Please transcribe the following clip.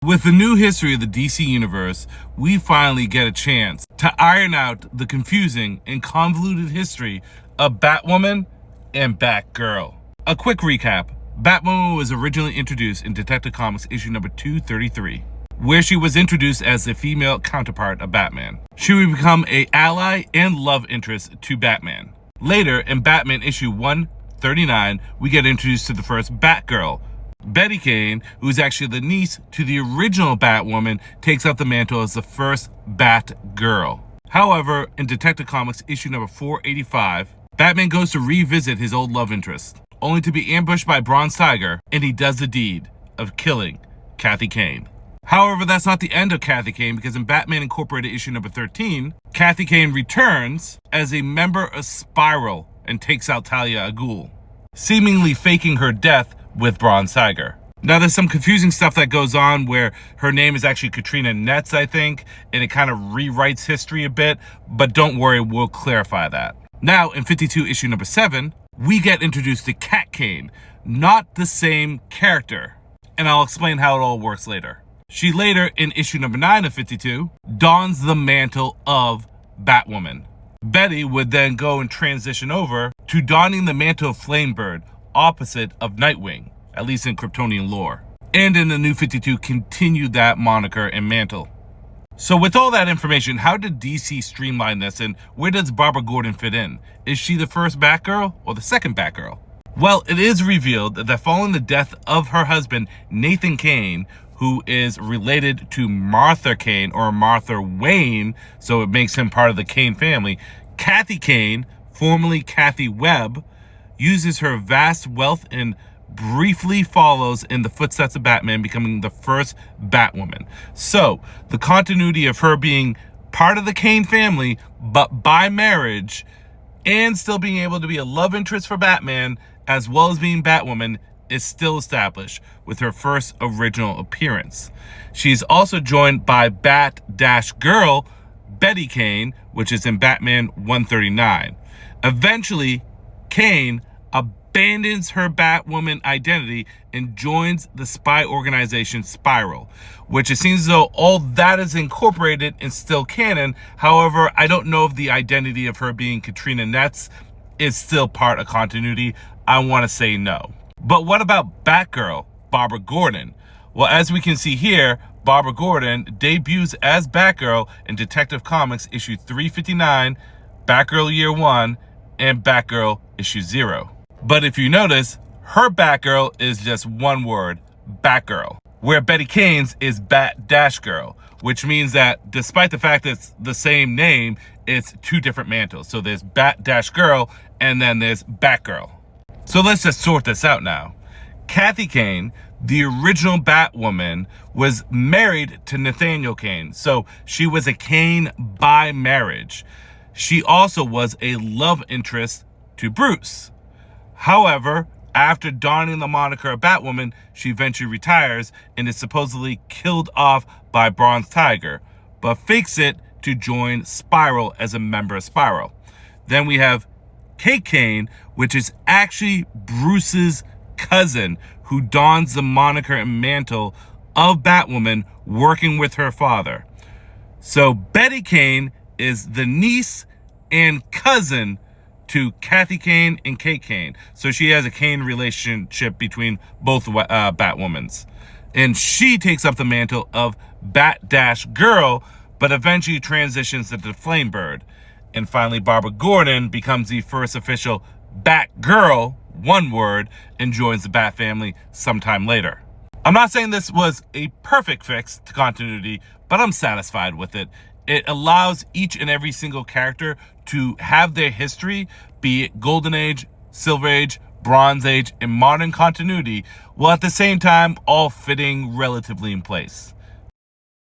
With the new history of the DC Universe, we finally get a chance to iron out the confusing and convoluted history of Batwoman and Batgirl. A quick recap. Batwoman was originally introduced in Detective Comics issue number 233, where she was introduced as the female counterpart of Batman. She would become an ally and love interest to Batman. Later, in Batman issue 139, we get introduced to the first Batgirl. Betty Kane, who is actually the niece to the original Batwoman, takes up the mantle as the first Batgirl. However, in Detective Comics issue number 485, Batman goes to revisit his old love interest, only to be ambushed by Bronze Tiger, and he does the deed of killing Kathy Kane. However, that's not the end of Kathy Kane, because in Batman Incorporated issue number 13, Kathy Kane returns as a member of Spiral and takes out Talia al Ghul, seemingly faking her death with Bronze Tiger. Now, there's some confusing stuff that goes on where her name is actually Katrina Netz, I think, and it kind of rewrites history a bit, but don't worry, we'll clarify that. Now, in 52 issue number 7, we get introduced to Cat Kane, not the same character, and I'll explain how it all works later. She later, in issue number 9 of 52, dons the mantle of Batwoman. Betty would then go and transition over to donning the mantle of Flamebird, opposite of Nightwing, at least in Kryptonian lore. And in the New 52, continued that moniker and mantle. So with all that information, how did DC streamline this, and where does Barbara Gordon fit in? Is she the first Batgirl or the second Batgirl? Well, it is revealed that following the death of her husband, Nathan Kane, who is related to Martha Kane or Martha Wayne, so it makes him part of the Kane family, Kathy Kane, formerly Kathy Webb, uses her vast wealth and briefly follows in the footsteps of Batman, becoming the first Batwoman. So, the continuity of her being part of the Kane family, but by marriage, and still being able to be a love interest for Batman, as well as being Batwoman, is still established with her first original appearance. She is also joined by Bat-Girl, Betty Kane, which is in Batman 139. Eventually, Kane abandons her Batwoman identity and joins the spy organization Spiral, which it seems as though all that is incorporated and still canon. However, I don't know if the identity of her being Katrina Netz is still part of continuity. I want to say no. But what about Batgirl, Barbara Gordon? Well, as we can see here, Barbara Gordon debuts as Batgirl in Detective Comics issue 359, Batgirl Year 1, and Batgirl issue 0. But if you notice, her Batgirl is just one word, Batgirl, where Betty Kane's is Bat-Girl, which means that despite the fact that it's the same name, it's two different mantles. So there's Bat-Girl and then there's Batgirl. So let's just sort this out now. Kathy Kane, the original Batwoman, was married to Nathaniel Kane, so she was a Kane by marriage. She also was a love interest to Bruce. However, after donning the moniker of Batwoman, she eventually retires and is supposedly killed off by Bronze Tiger, but fakes it to join Spiral as a member of Spiral. Then we have Kate Kane, which is actually Bruce's cousin, who dons the moniker and mantle of Batwoman, working with her father. So Betty Kane is the niece and cousin to Kathy Kane and Kate Kane. So she has a Kane relationship between both Batwomans. And she takes up the mantle of Bat-Girl, but eventually transitions into Flamebird. And finally, Barbara Gordon becomes the first official Batgirl, one word, and joins the Bat family sometime later. I'm not saying this was a perfect fix to continuity, but I'm satisfied with it. It allows each and every single character to have their history, be it Golden Age, Silver Age, Bronze Age, and modern continuity, while at the same time all fitting relatively in place.